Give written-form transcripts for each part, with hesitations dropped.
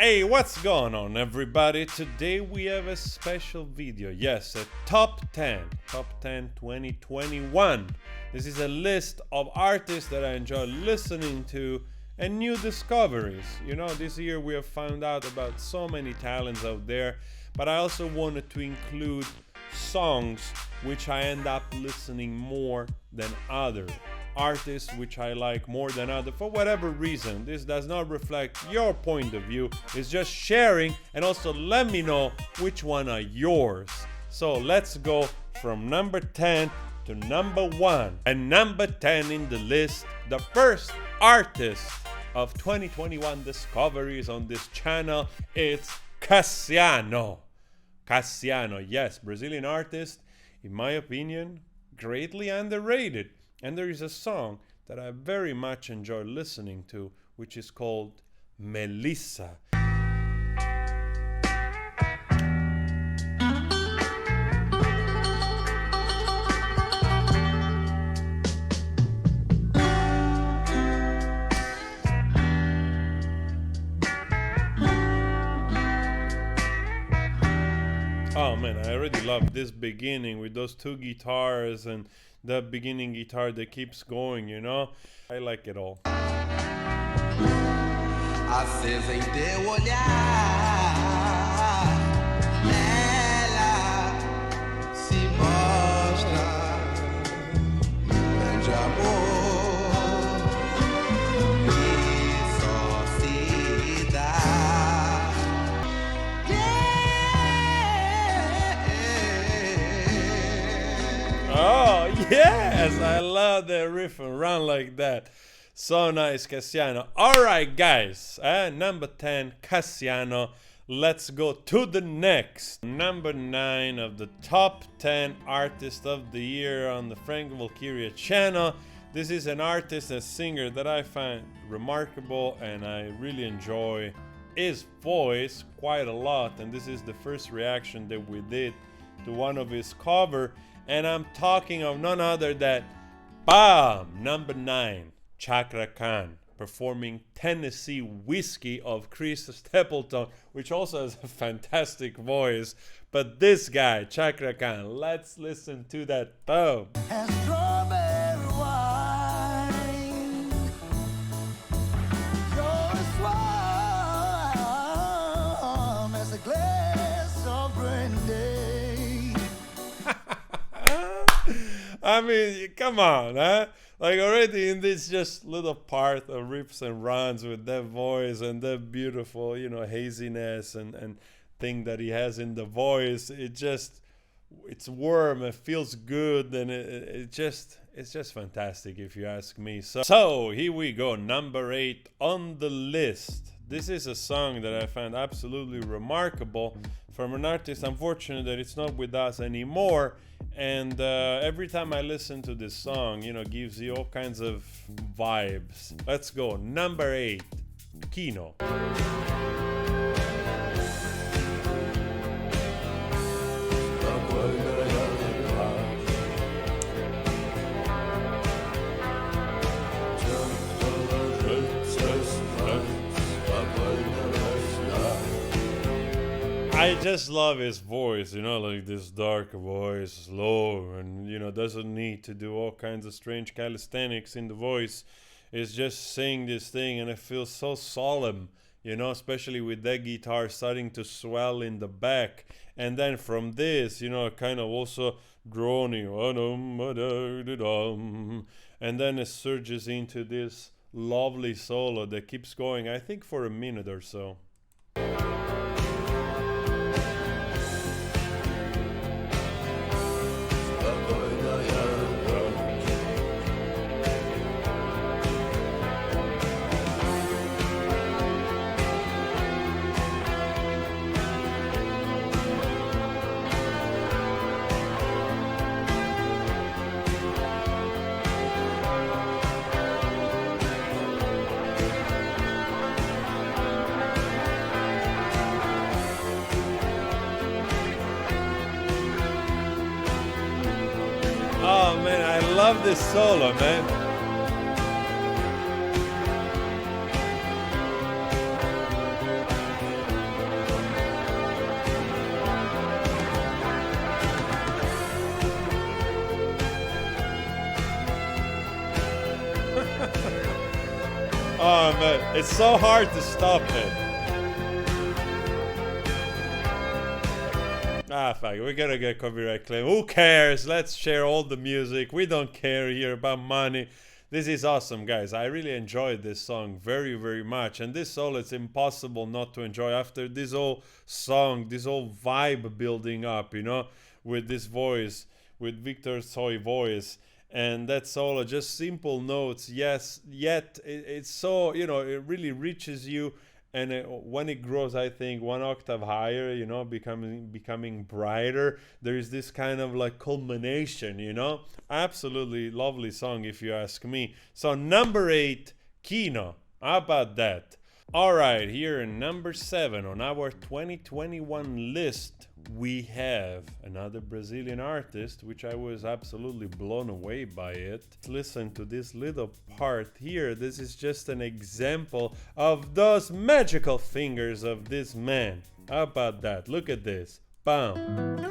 Hey, what's going on, everybody? Today we have a special video. Yes, a top 10 2021. This is a list of artists that I enjoy listening to and new discoveries. You know, this year we have found out about so many talents out there, but I also wanted to include songs which I end up listening more than other artists which I like more than other for whatever reason. This does not reflect your point of view. It's just sharing, and also let me know which one are yours. So let's go from number 10 to number 1. And number 10 in the list, the first artist of 2021 discoveries on this channel, it's Cassio. Cassio, yes, Brazilian artist, in my opinion, greatly underrated. And there is a song that I very much enjoy listening to, which is called Melissa. Oh man, I already love this beginning with those two guitars and the beginning guitar that keeps going, you know? I like it all. Acesa em teu olhar, ela se mostra grande amor e só se dá. Oh, yes! I love the riff and run like that. So nice, Cassio. Alright, guys. Number 10, Cassio. Let's go to the next. Number 9 of the top 10 artists of the year on the Frank Valkyria channel. This is an artist, a singer that I find remarkable, and I really enjoy his voice quite a lot. And this is the first reaction that we did to one of his covers. And I'm talking of none other than number 9, Chakra Khan, performing Tennessee Whiskey of Chris Stapleton, which also has a fantastic voice. But this guy, Chakra Khan, let's listen to that poem. And strawberry wine, you're as warm as a glass of brandy. I mean, come on, huh? Like already in this just little part of riffs and runs with that voice and that beautiful, you know, haziness and thing that he has in the voice, it's warm, it feels good, and it's just fantastic if you ask me. So here we go, number 8 on the list. This is a song that I found absolutely remarkable from an artist, unfortunate that it's not with us anymore. And every time I listen to this song, you know, gives you all kinds of vibes. Let's go. Number 8, Kino. I just love his voice, you know, like this dark voice, low, and, you know, doesn't need to do all kinds of strange calisthenics in the voice. It's just saying this thing, and it feels so solemn, you know, especially with that guitar starting to swell in the back. And then from this, you know, kind of also droning, and then it surges into this lovely solo that keeps going, I think, for a minute or so. Oh man, I love this solo, man. on, man. It's so hard to stop it. Ah, fuck, we're gonna get copyright claim. Who cares? Let's share all the music. We don't care here about money. This is awesome, guys. I really enjoyed this song very, very much. And this solo, it's impossible not to enjoy after this whole song, this whole vibe building up, you know, with this voice, with Victor's soy voice. And that solo, just simple notes, yes, yet it's so, you know, it really reaches you. And when it grows, I think, one octave higher, you know, becoming brighter, there is this kind of like culmination, you know. Absolutely lovely song, if you ask me. So number 8, Kino. How about that? All right, here in number 7 on our 2021 list, we have another Brazilian artist, which I was absolutely blown away by it. Listen to this little part here. This is just an example of those magical fingers of this man. How about that? Look at this. Bam.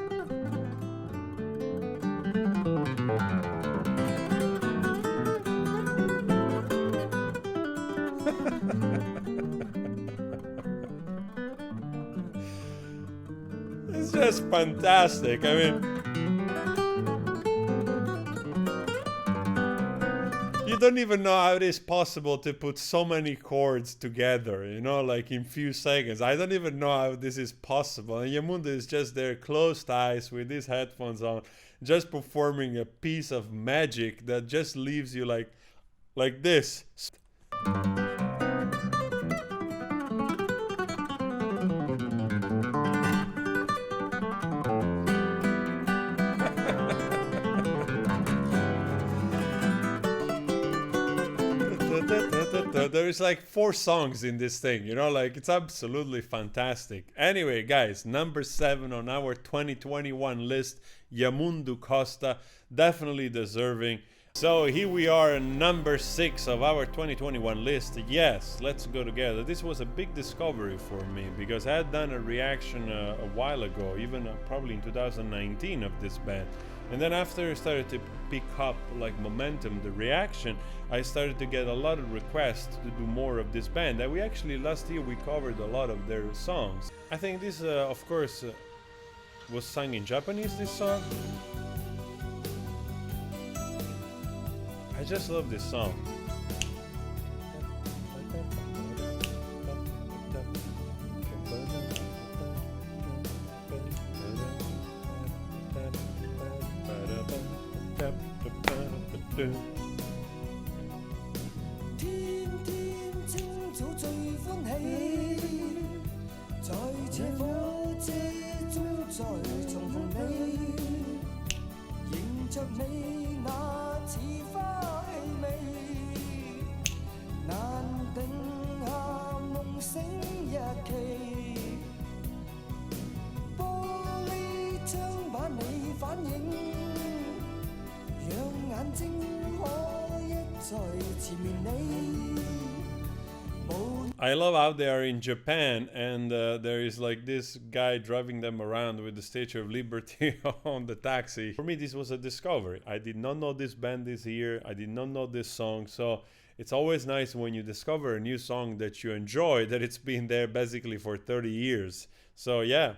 It's just fantastic. I mean, you don't even know how it is possible to put so many chords together, you know, like in few seconds. I don't even know how this is possible. And Yamun is just there, closed eyes with his headphones on, just performing a piece of magic that just leaves you like this. There's like 4 songs in this thing, you know, like it's absolutely fantastic. Anyway, guys, number 7 on our 2021 list, Yamun do Costa, definitely deserving. So here we are at number 6 of our 2021 list. Yes, let's go together. This was a big discovery for me because I had done a reaction a while ago, even probably in 2019 of this band. And then after I started to pick up like momentum, the reaction, I started to get a lot of requests to do more of this band. And we actually, last year, we covered a lot of their songs. I think this, of course, was sung in Japanese, this song. I just love this song. I love how they are in Japan and there is like this guy driving them around with the Statue of Liberty on the taxi. For me, this was a discovery. I did not know this band is here. I did not know this song. So it's always nice when you discover a new song that you enjoy, that it's been there basically for 30 years. So yeah.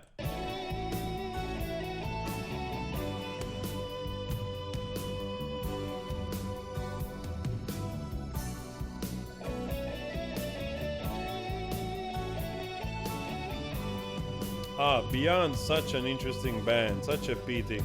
Beyond, such an interesting band, such a pity.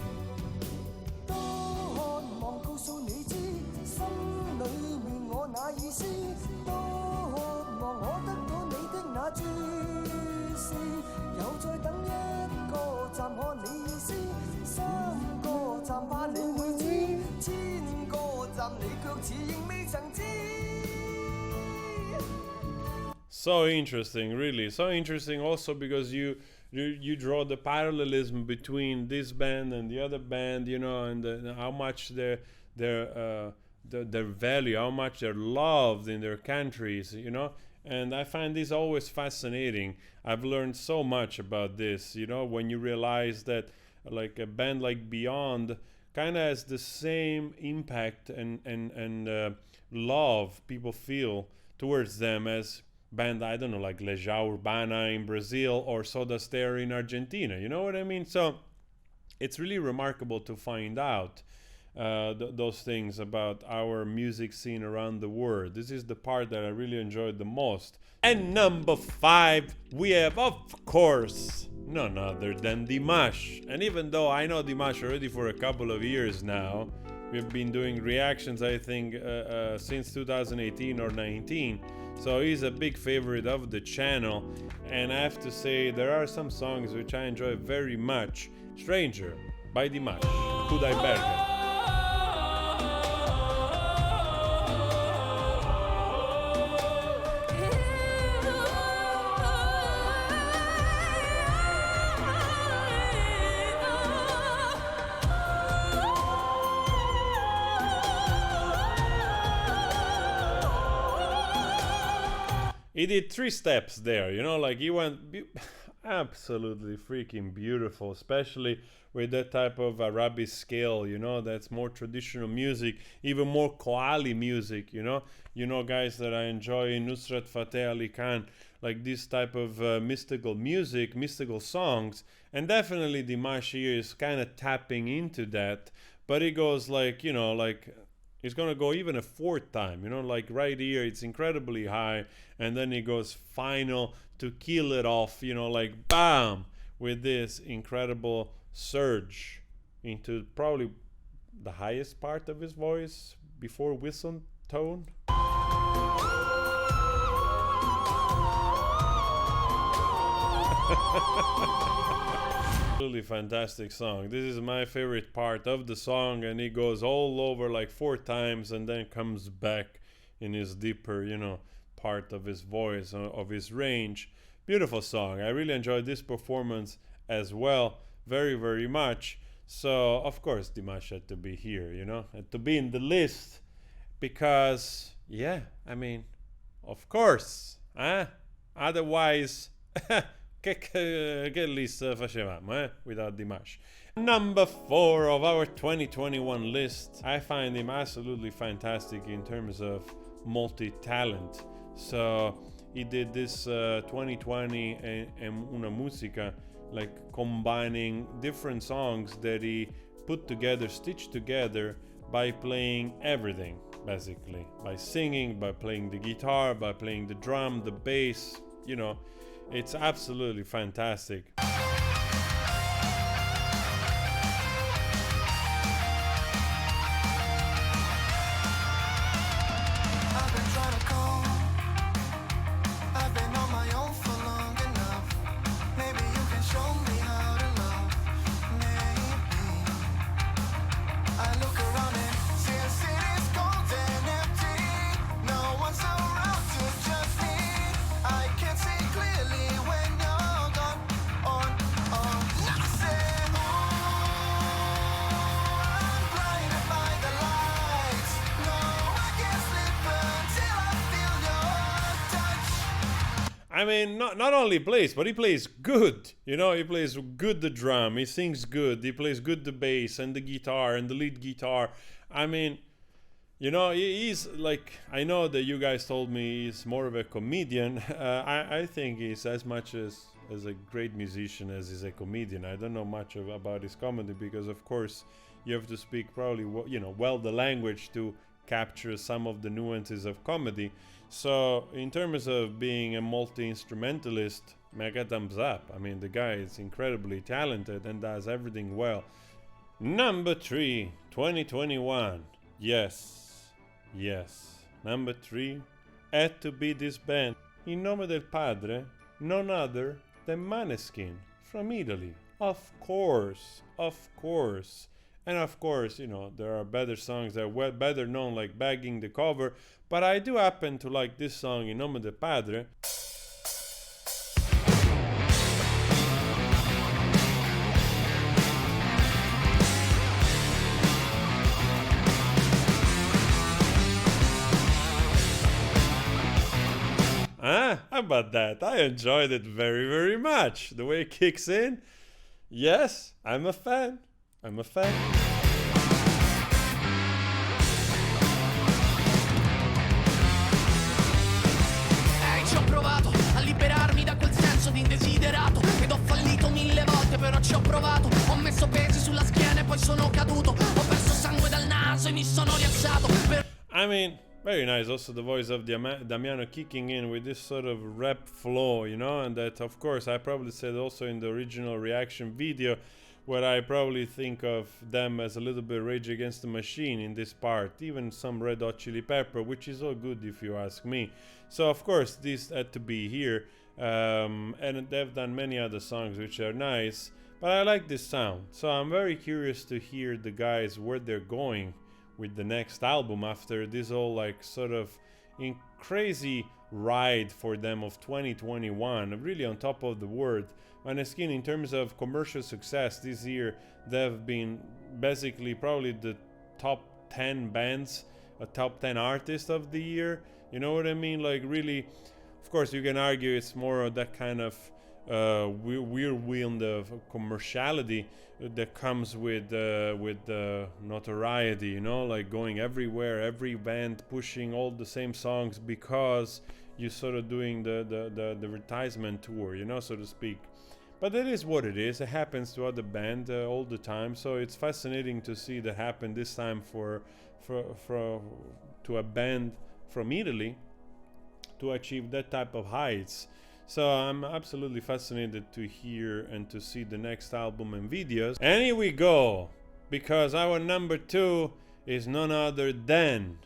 So interesting, really, so interesting. Also because you draw the parallelism between this band and the other band, you know, and how much their value, how much they're loved in their countries, you know. And I find this always fascinating. I've learned so much about this, you know, when you realize that like a band like Beyond kind of has the same impact and love people feel towards them as band, I don't know, like Legião Urbana in Brazil or Soda Stereo in Argentina. You know what I mean? So it's really remarkable to find out those things about our music scene around the world. This is the part that I really enjoyed the most. And number 5, we have, of course, none other than Dimash. And even though I know Dimash already for a couple of years now, we've been doing reactions, I think, since 2018 or 19. So he's a big favorite of the channel. And I have to say, there are some songs which I enjoy very much. Stranger by Dimash. Kudai Berger. He did 3 steps there, you know, like he went absolutely freaking beautiful, especially with that type of Arabic scale, you know, that's more traditional music, even more Qawwali music, you know, guys that I enjoy Nusrat Fateh Ali Khan, like this type of mystical music, mystical songs, and definitely Dimash here is kind of tapping into that, but it goes like, you know, like it's gonna go even a 4th time, you know, like right here it's incredibly high, and then it goes final to kill it off, you know, like bam, with this incredible surge into probably the highest part of his voice before whistle tone. Absolutely fantastic song. This is my favorite part of the song, and it goes all over like 4 times and then comes back in his deeper, you know, part of his voice, of his range. Beautiful song. I really enjoyed this performance as well, very, very much. So of course Dimash had to be here, you know, had to be in the list because, yeah, I mean, of course, otherwise che list facevamo, without Dimash. Number 4 of our 2021 list. I find him absolutely fantastic in terms of multi-talent. So he did this 2020 and Una Musica, like combining different songs that he put together, stitched together by playing everything, basically. By singing, by playing the guitar, by playing the drum, the bass, you know. It's absolutely fantastic. I mean, not only plays, but he plays good. You know, he plays good the drum, he sings good, he plays good the bass and the guitar and the lead guitar. I mean, you know, he's like, I know that you guys told me he's more of a comedian. I think he's as much as a great musician as he's a comedian. I don't know much about his comedy because, of course, you have to speak probably, you know, well the language to capture some of the nuances of comedy. So in terms of being a multi-instrumentalist, mega thumbs up. I mean, the guy is incredibly talented and does everything well. Number 3, 2021. Yes. Number 3 had to be this band, Innomo del Padre, none other than Maneskin from Italy. Of course. And of course, you know, there are better songs that are better known, like Bagging the Cover, but I do happen to like this song, Innomo del Padre. How about that? I enjoyed it very, very much. The way it kicks in. Yes, I'm a fan. però ci ho provato. Ho messo pesi sulla schiena e poi sono caduto. Ho perso sangue dal naso e mi sono rialzato. I mean, very nice. Also, the voice of Damiano kicking in with this sort of rap flow, you know, and that, of course, I probably said also in the original reaction video, where I probably think of them as a little bit Rage Against the Machine in this part, even some Red Hot Chili Pepper, which is all good if you ask me. So, of course, this had to be here, and they've done many other songs which are nice, but I like this sound. So I'm very curious to hear the guys where they're going with the next album after this whole like sort of crazy ride for them of 2021, really on top of the world. Maneskin, in terms of commercial success this year, they've been basically probably the top 10 bands, a top 10 artist of the year. You know what I mean? Like really, of course you can argue it's more of that kind of whirlwind of commerciality that comes with notoriety, you know, like going everywhere, every band pushing all the same songs because you're sort of doing the advertisement tour, you know, so to speak. But it is what it is. It happens to other bands all the time, so it's fascinating to see that happen this time to a band from Italy to achieve that type of heights. So I'm absolutely fascinated to hear and to see the next album and videos. And here we go, because our number 2 is none other than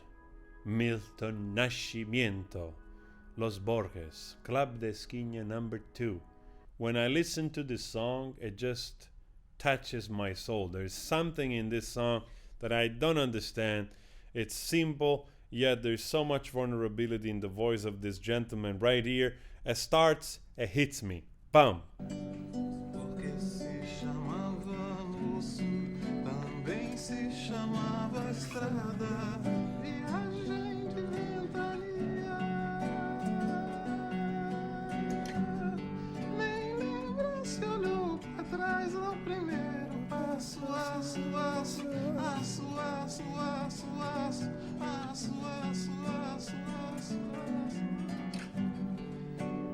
Milton Nashimiento, Los Borges, Club de Esquina number 2. When I listen to this song, it just touches my soul. There's something in this song that I don't understand. It's simple, yet there's so much vulnerability in the voice of this gentleman right here. It starts, it hits me. Bam! Porque se chamava moço, também se chamava estrada, viagem de ventania. Nem lembra se olhou pra trás no primeiro passo, aço, aço, aço, aço, aço, aço, aço, aço, aço, aço, aço.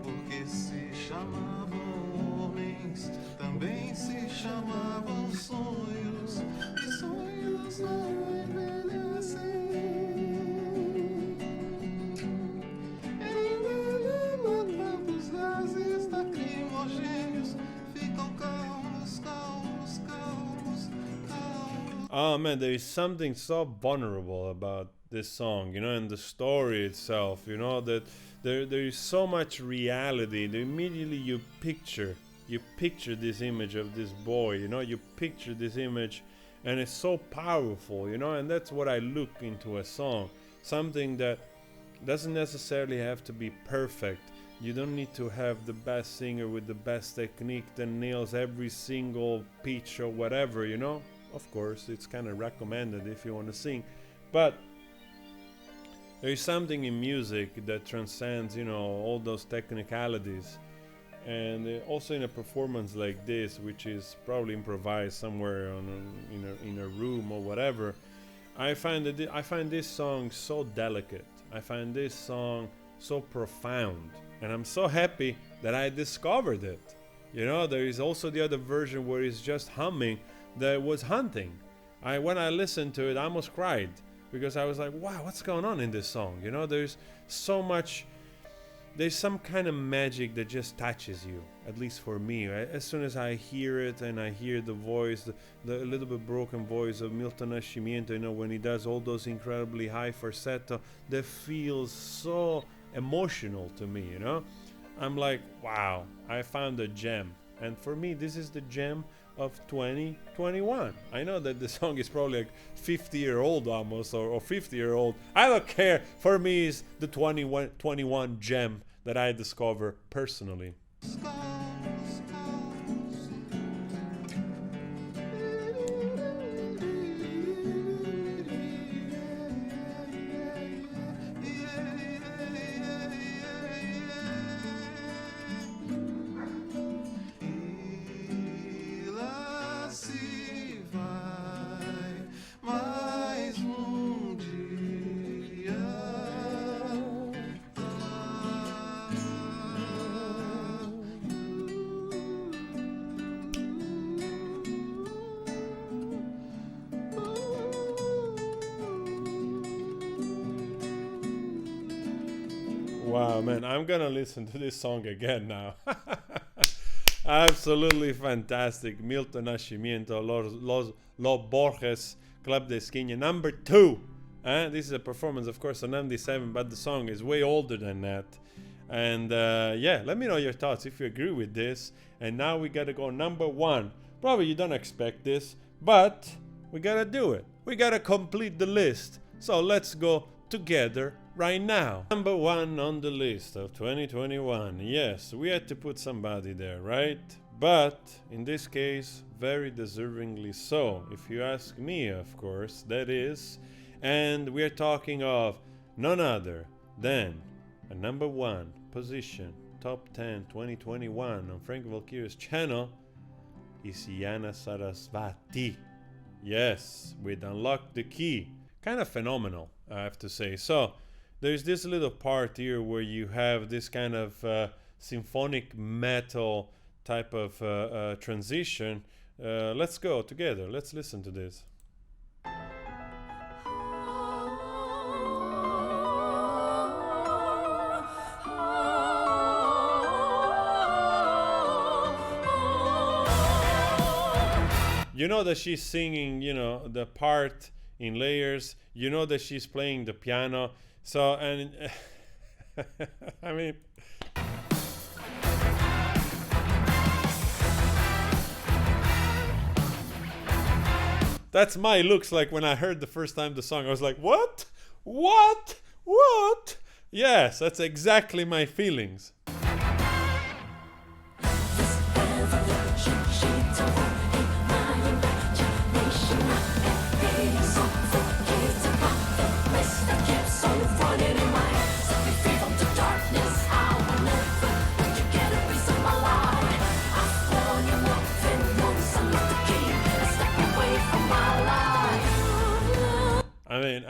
Porque se chamavam homens, também se chamavam sonhos, e sonhos não envelhecem. Envenenando tantos gases lacrimogêneos, ficam calmos, calmos, calmos, calmos. Oh man, there is something so vulnerable about this song, you know, and the story itself, you know, that there is so much reality that immediately you picture this image of this boy, you know, you picture this image, and it's so powerful, you know, and that's what I look into a song, something that doesn't necessarily have to be perfect. You don't need to have the best singer with the best technique that nails every single pitch or whatever, you know. Of course, it's kind of recommended if you want to sing, but there is something in music that transcends, you know, all those technicalities. And also in a performance like this, which is probably improvised somewhere in a room or whatever, I find this song so delicate. I find this song so profound, and I'm so happy that I discovered it. You know, there is also the other version where it's just humming that was haunting. When I listened to it, I almost cried, because I was like, wow, what's going on in this song? You know, there's so much, there's some kind of magic that just touches you, at least for me. As soon as I hear it and I hear the voice, the little bit broken voice of Milton Nashimiento, you know, when he does all those incredibly high falsetto, that feels so emotional to me, you know? I'm like, wow, I found a gem. And for me, this is the gem of 2021. I know that the song is probably like 50-year-old almost, or 50-year-old. I don't care. For me, it's the 2021 gem that I discover personally. Wow, man, I'm gonna listen to this song again now. Absolutely fantastic. Milton Nashimiento, Los Borges, Club de Esquina, number 2. This is a performance, of course, on MD7, but the song is way older than that. And yeah, let me know your thoughts if you agree with this. And now we gotta go number 1. Probably you don't expect this, but we gotta do it. We gotta complete the list. So let's go together right now. Number 1 on the list of 2021. Yes, we had to put somebody there, right? But in this case, very deservingly so, if you ask me, of course, that is. And we're talking of none other than a number 1 position, top 10 2021 on Frank Valkyria's channel is Yana Sarasvati. Yes, with Unlock the Key. Kind of phenomenal, I have to say. So there's this little part here where you have this kind of symphonic metal type of transition. Let's go together. Let's listen to this. You know that she's singing, you know, the part in layers. You know that she's playing the piano. So, and I mean, that's my looks like when I heard the first time the song. I was like, what? What? What? Yes, that's exactly my feelings. I mean,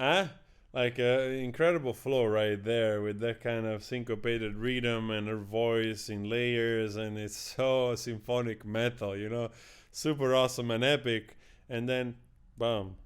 like incredible flow right there with that kind of syncopated rhythm and her voice in layers, and it's so symphonic metal, you know, super awesome and epic, and then boom.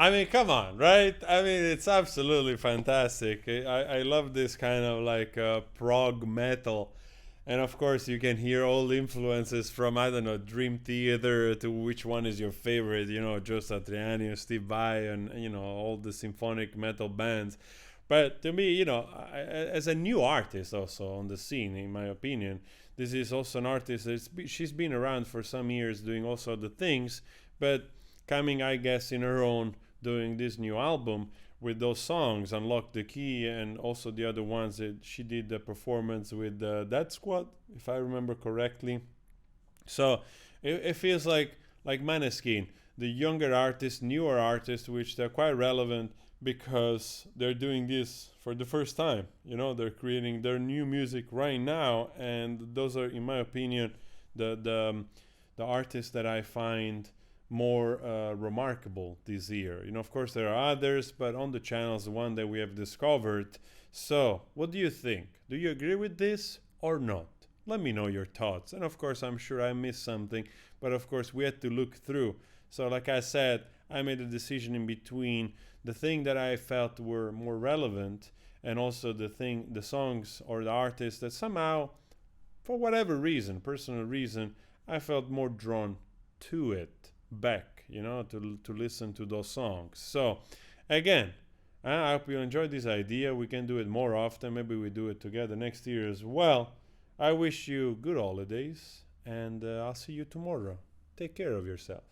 I mean, come on, right? I mean, it's absolutely fantastic. I love this kind of like prog metal. And of course, you can hear all the influences from, I don't know, Dream Theater to which one is your favorite, you know, Joe Satriani or Steve Vai and, you know, all the symphonic metal bands. But to me, you know, as a new artist also on the scene, in my opinion, this is also an artist she's been around for some years doing also the things, but coming, I guess, in her own, doing this new album with those songs, Unlock the Key, and also the other ones that she did the performance with that squad, if I remember correctly. So it feels like Maneskin, the younger artists, newer artists, which they're quite relevant because they're doing this for the first time. You know, they're creating their new music right now, and those are, in my opinion, the artists that I find more remarkable this year. You know, of course there are others, but on the channels, the one that we have discovered. So what do you think? Do you agree with this or not? Let me know your thoughts. And of course, I'm sure I missed something, but of course we had to look through. So like I said, I made a decision in between the thing that I felt were more relevant and also the songs or the artists that somehow, for whatever reason, personal reason, I felt more drawn to it back, you know, to listen to those songs. So again, I hope you enjoyed this idea. We can do it more often. Maybe we do it together next year as well. I wish you good holidays and I'll see you tomorrow. Take care of yourself.